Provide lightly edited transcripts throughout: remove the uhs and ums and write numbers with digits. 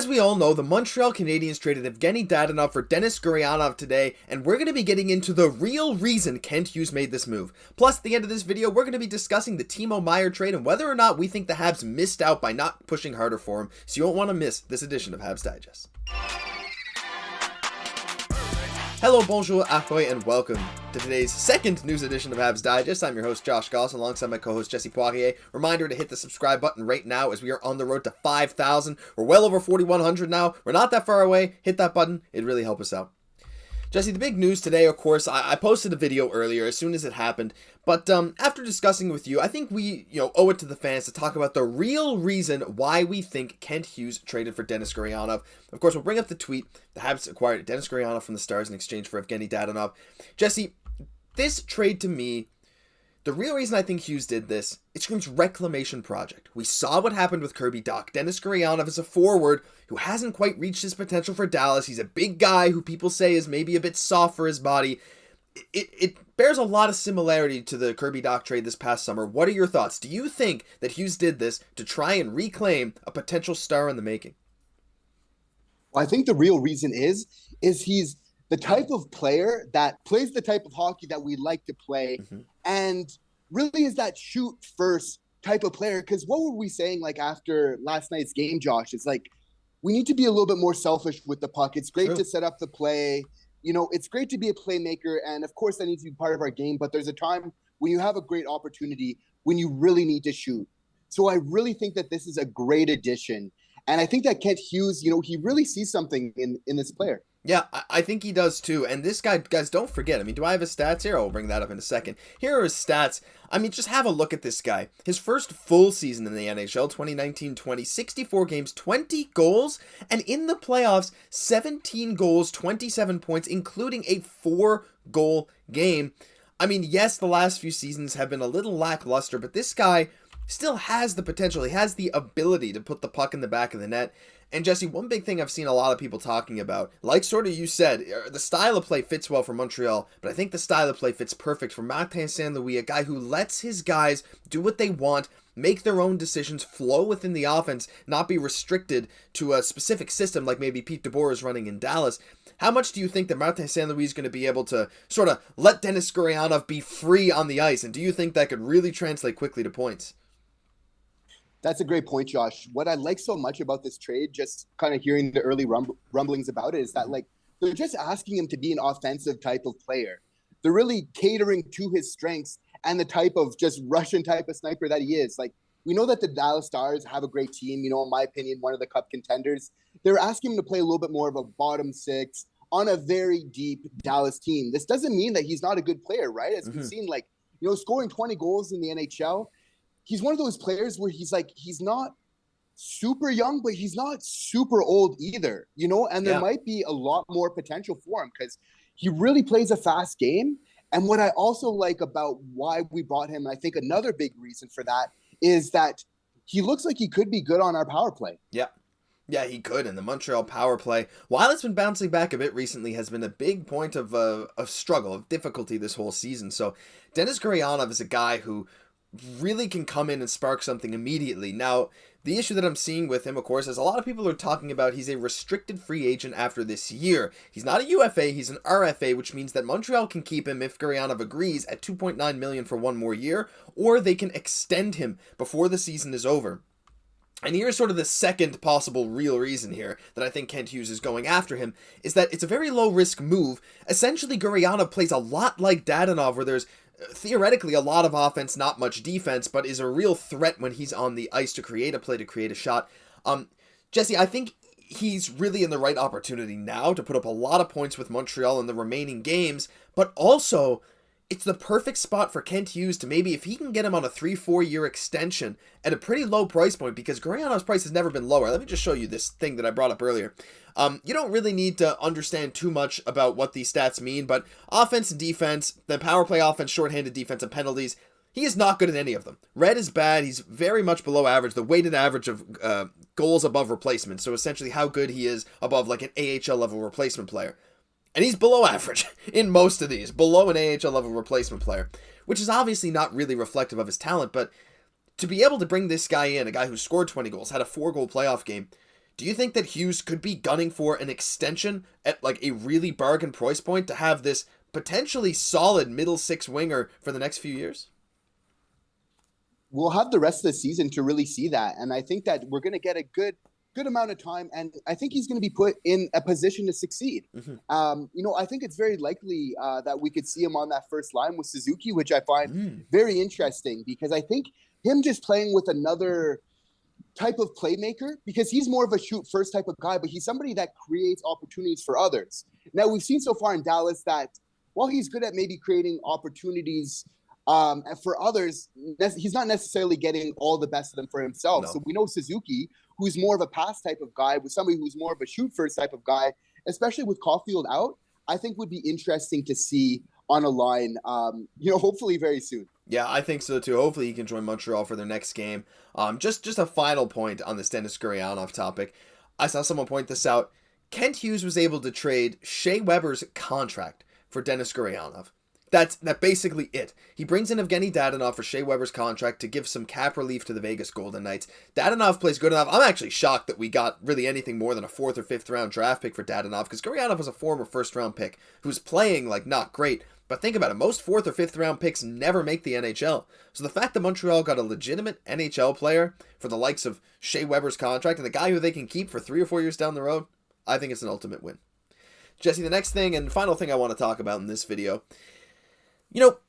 As we all know, the Montreal Canadiens traded Evgenii Dadonov for Denis Gurianov today, and we're going to be getting into the real reason Kent Hughes made this move. Plus, at the end of this video, we're going to be discussing the Timo Meier trade and whether or not we think the Habs missed out by not pushing harder for him, so you won't want to miss this edition of Habs Digest. Hello, bonjour, ahoy, and welcome to today's second news edition of Habs Digest. I'm your host, Josh Gosse, alongside my co-host, Jesse Poirier. Reminder to hit the subscribe button right now as we are on the road to 5,000. We're well over 4,100 now. We're not that far away. Hit that button. It'd really help us out. Jesse, the big news today, of course, I posted a video earlier as soon as it happened, but after discussing with you, I think we owe it to the fans to talk about the real reason why we think Kent Hughes traded for Denis Gurianov. Of course, we'll bring up the tweet. The Habs acquired Denis Gurianov from the Stars in exchange for Evgenii Dadonov. Jesse, this trade to me, the real reason I think Hughes did this, it screams reclamation project. We saw what happened with Kirby Dach. Denis Gurianov is a forward who hasn't quite reached his potential for Dallas. He's a big guy who people say is maybe a bit soft for his body. It bears a lot of similarity to the Kirby Dach trade this past summer. What are your thoughts? Do you think that Hughes did this to try and reclaim a potential star in the making? Well, I think the real reason is he's the type of player that plays the type of hockey that we like to play, and really is that shoot first type of player. Because what were we saying like after last night's game, Josh? It's like we need to be a little bit more selfish with the puck. It's great to set up the play. It's great to be a playmaker, and of course that needs to be part of our game. But there's a time when you have a great opportunity when you really need to shoot. So I really think that this is a great addition, and I think that Kent Hughes, he really sees something in this player. Yeah, I think he does too. And this guy, guys, don't forget. I mean, do I have his stats here? I'll bring that up in a second. Here are his stats. I mean, just have a look at this guy. His first full season in the NHL, 2019-20, 64 games, 20 goals, and in the playoffs, 17 goals, 27 points, including a 4-goal game. I mean, yes, the last few seasons have been a little lackluster, but this guy still has the potential. He has the ability to put the puck in the back of the net. And Jesse, one big thing I've seen a lot of people talking about, like sort of you said, the style of play fits well for Montreal, but I think the style of play fits perfect for Martin St. Louis, a guy who lets his guys do what they want, make their own decisions, flow within the offense, not be restricted to a specific system like maybe Pete DeBoer is running in Dallas. How much do you think that Martin St. Louis is going to be able to sort of let Denis Gurianov be free on the ice? And do you think that could really translate quickly to points? That's a great point, Josh. What I like so much about this trade, just kind of hearing the early rumblings about it, is that they're just asking him to be an offensive type of player. They're really catering to his strengths and the type of just Russian type of sniper that he is. Like, we know that the Dallas Stars have a great team, in my opinion, one of the cup contenders. They're asking him to play a little bit more of a bottom six on a very deep Dallas team. This doesn't mean that he's not a good player, right? As we've seen, scoring 20 goals in the NHL, he's one of those players where he's not super young, but he's not super old either, and there might be a lot more potential for him because he really plays a fast game. And what I also like about why we brought him, and I think another big reason for that, is that he looks like he could be good on our power play. Yeah, he could. And the Montreal power play, while it's been bouncing back a bit recently, has been a big point of struggle, of difficulty this whole season. So Denis Gurianov is a guy who really can come in and spark something immediately. Now, the issue that I'm seeing with him, of course, is a lot of people are talking about he's a restricted free agent after this year. He's not a UFA, he's an RFA, which means that Montreal can keep him if Gurianov agrees at $2.9 million for one more year, or they can extend him before the season is over. And here's sort of the second possible real reason here that I think Kent Hughes is going after him, is that it's a very low-risk move. Essentially, Gurianov plays a lot like Dadonov, where there's theoretically a lot of offense, not much defense, but is a real threat when he's on the ice to create a play, to create a shot. Jesse, I think he's really in the right opportunity now to put up a lot of points with Montreal in the remaining games, but also it's the perfect spot for Kent Hughes to maybe, if he can get him on a 3-4 year extension at a pretty low price point, because Gurianov's price has never been lower. Let me just show you this thing that I brought up earlier. You don't really need to understand too much about what these stats mean, but offense and defense, the power play offense, shorthanded defense, and penalties, he is not good at any of them. Red is bad. He's very much below average, the weighted average of goals above replacement. So essentially how good he is above like an AHL level replacement player. And he's below average in most of these, below an AHL level replacement player, which is obviously not really reflective of his talent, but to be able to bring this guy in, a guy who scored 20 goals, had a 4-goal playoff game, do you think that Hughes could be gunning for an extension at like a really bargain price point to have this potentially solid middle six winger for the next few years? We'll have the rest of the season to really see that. And I think that we're going to get a good amount of time. And I think he's going to be put in a position to succeed. I think it's very likely that we could see him on that first line with Suzuki, which I find very interesting, because I think him just playing with another type of playmaker, because he's more of a shoot first type of guy, but he's somebody that creates opportunities for others. Now, we've seen so far in Dallas that while he's good at maybe creating opportunities for others, he's not necessarily getting all the best of them for himself. No. So we know Suzuki, who's more of a pass type of guy, with somebody who's more of a shoot first type of guy, especially with Caufield out, I think would be interesting to see on a line, hopefully very soon. Yeah, I think so too. Hopefully he can join Montreal for their next game. Just a final point on this Denis Gurianov topic. I saw someone point this out. Kent Hughes was able to trade Shea Weber's contract for Denis Gurianov. That's basically it. He brings in Evgenii Dadonov for Shea Weber's contract to give some cap relief to the Vegas Golden Knights. Dadonov plays good enough. I'm actually shocked that we got really anything more than a 4th or 5th round draft pick for Dadonov, because Gurianov was a former 1st round pick who's playing like not great. But think about it, most 4th or 5th round picks never make the NHL. So the fact that Montreal got a legitimate NHL player for the likes of Shea Weber's contract and the guy who they can keep for 3 or 4 years down the road, I think it's an ultimate win. Jesse, the next thing and final thing I want to talk about in this video,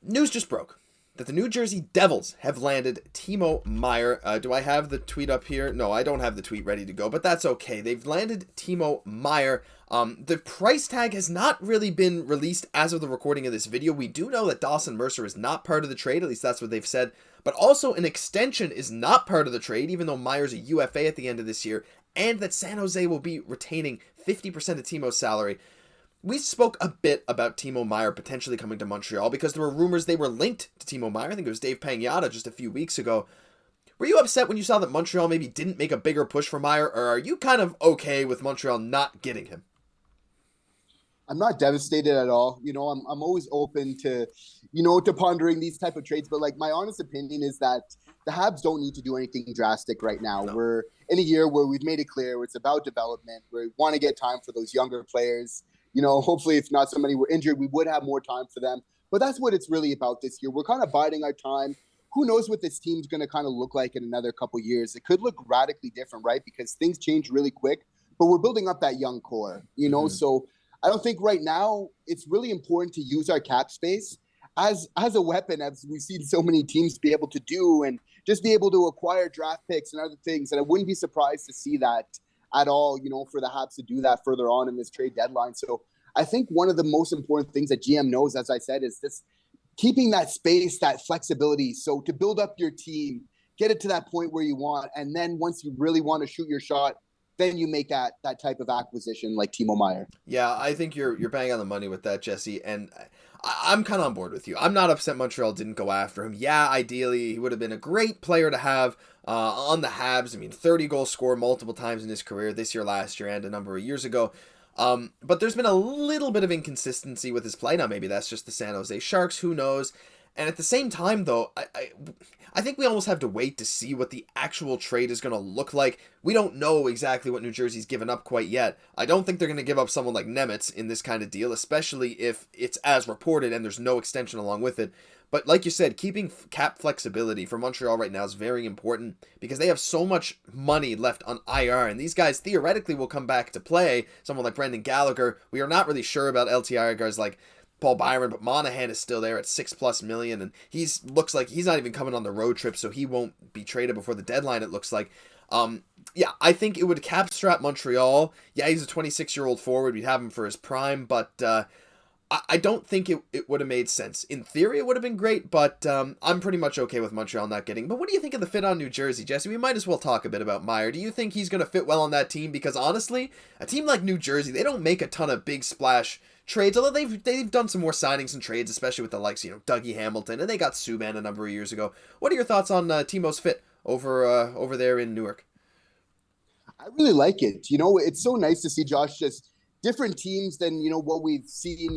news just broke that the New Jersey Devils have landed Timo Meier. Do I have the tweet up here? No, I don't have the tweet ready to go, but that's okay. They've landed Timo Meier. The price tag has not really been released as of the recording of this video. We do know that Dawson Mercer is not part of the trade, at least that's what they've said, but also an extension is not part of the trade, even though Meier's a UFA at the end of this year, and that San Jose will be retaining 50% of Timo's salary. We spoke a bit about Timo Meier potentially coming to Montreal because there were rumors they were linked to Timo Meier. I think it was Dave Pagnotta just a few weeks ago. Were you upset when you saw that Montreal maybe didn't make a bigger push for Meier, or are you kind of okay with Montreal not getting him? I'm not devastated at all. I'm always open to, to pondering these type of trades. But like, my honest opinion is that the Habs don't need to do anything drastic right now. No. We're in a year where we've made it clear it's about development. We want to get time for those younger players. Hopefully if not somebody were injured, we would have more time for them. But that's what it's really about this year. We're kind of biding our time. Who knows what this team's going to kind of look like in another couple years? It could look radically different, right? Because things change really quick. But we're building up that young core, So I don't think right now it's really important to use our cap space as a weapon, as we've seen so many teams be able to do, and just be able to acquire draft picks and other things. And I wouldn't be surprised to see that at all, for the Habs to do that further on in this trade deadline. So I think one of the most important things that GM knows, as I said, is this keeping that space, that flexibility. So to build up your team, get it to that point where you want. And then once you really want to shoot your shot, then you make that type of acquisition like Timo Meier. Yeah, I think you're bang on the money with that, Jesse. And I'm kind of on board with you. I'm not upset Montreal didn't go after him. Yeah, ideally, he would have been a great player to have on the Habs. 30-goal scorer multiple times in his career, this year, last year, and a number of years ago. But there's been a little bit of inconsistency with his play. Now, maybe that's just the San Jose Sharks. Who knows? And at the same time, though, I think we almost have to wait to see what the actual trade is going to look like. We don't know exactly what New Jersey's given up quite yet. I don't think they're going to give up someone like Nemitz in this kind of deal, especially if it's as reported and there's no extension along with it. But like you said, keeping cap flexibility for Montreal right now is very important because they have so much money left on IR, and these guys theoretically will come back to play. Someone like Brendan Gallagher. We are not really sure about LTIR guys like Paul Byron, but Monahan is still there at $6+ million, and looks like he's not even coming on the road trip, so he won't be traded before the deadline, it looks like. Yeah, I think it would cap strap Montreal. Yeah, he's a 26-year-old forward. We'd have him for his prime, but I don't think it would have made sense. In theory, it would have been great, but I'm pretty much okay with Montreal not getting. But what do you think of the fit on New Jersey, Jesse? We might as well talk a bit about Meier. Do you think he's going to fit well on that team? Because honestly, a team like New Jersey, they don't make a ton of big splash trades, although they've done some more signings and trades, especially with the likes, Dougie Hamilton, and they got Subban a number of years ago. What are your thoughts on Timo's fit over there in Newark? I really like it. It's so nice to see Josh just different teams than, what we've seen,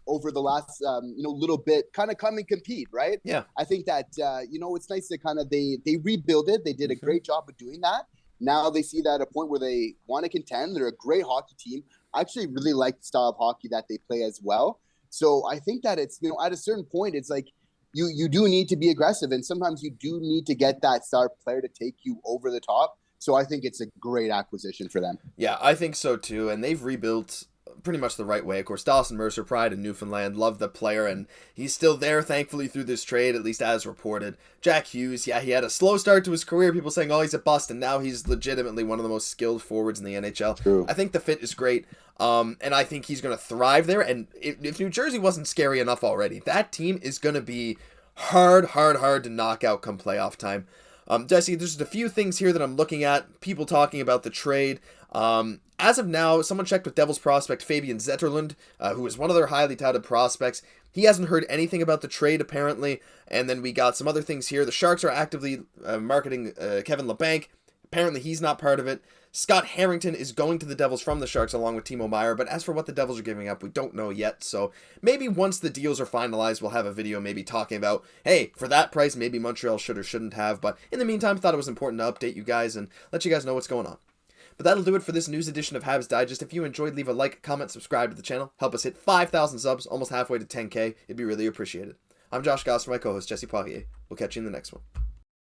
over the last, little bit kind of come and compete, right? Yeah. I think that, it's nice that kind of they rebuild it. They did a great job of doing that. Now they see that at a point where they want to contend. They're a great hockey team. I actually really like the style of hockey that they play as well. So I think that it's, at a certain point, it's like you do need to be aggressive, and sometimes you do need to get that star player to take you over the top. So I think it's a great acquisition for them. Yeah, I think so too, and they've rebuilt pretty much the right way. Of course, Dawson Mercer, pride in Newfoundland, love the player, and he's still there, thankfully, through this trade, at least as reported. Jack Hughes, yeah, he had a slow start to his career, people saying, oh, he's a bust, and now he's legitimately one of the most skilled forwards in the NHL. True. I think the fit is great, and I think he's going to thrive there, and if New Jersey wasn't scary enough already, that team is going to be hard to knock out come playoff time. Jesse, there's just a few things here that I'm looking at, people talking about the trade. As of now, someone checked with Devils prospect Fabian Zetterlund, who is one of their highly touted prospects. He hasn't heard anything about the trade, apparently. And then we got some other things here. The Sharks are actively marketing Kevin Labanc. Apparently, he's not part of it. Scott Harrington is going to the Devils from the Sharks along with Timo Meier, but as for what the Devils are giving up, we don't know yet. So maybe once the deals are finalized, we'll have a video maybe talking about, hey, for that price, maybe Montreal should or shouldn't have. But in the meantime, I thought it was important to update you guys and let you guys know what's going on. But that'll do it for this news edition of Habs Digest. If you enjoyed, leave a like, comment, subscribe to the channel. Help us hit 5,000 subs, almost halfway to 10K. It'd be really appreciated. I'm Josh Gosse for my co-host Jesse Poirier. We'll catch you in the next one.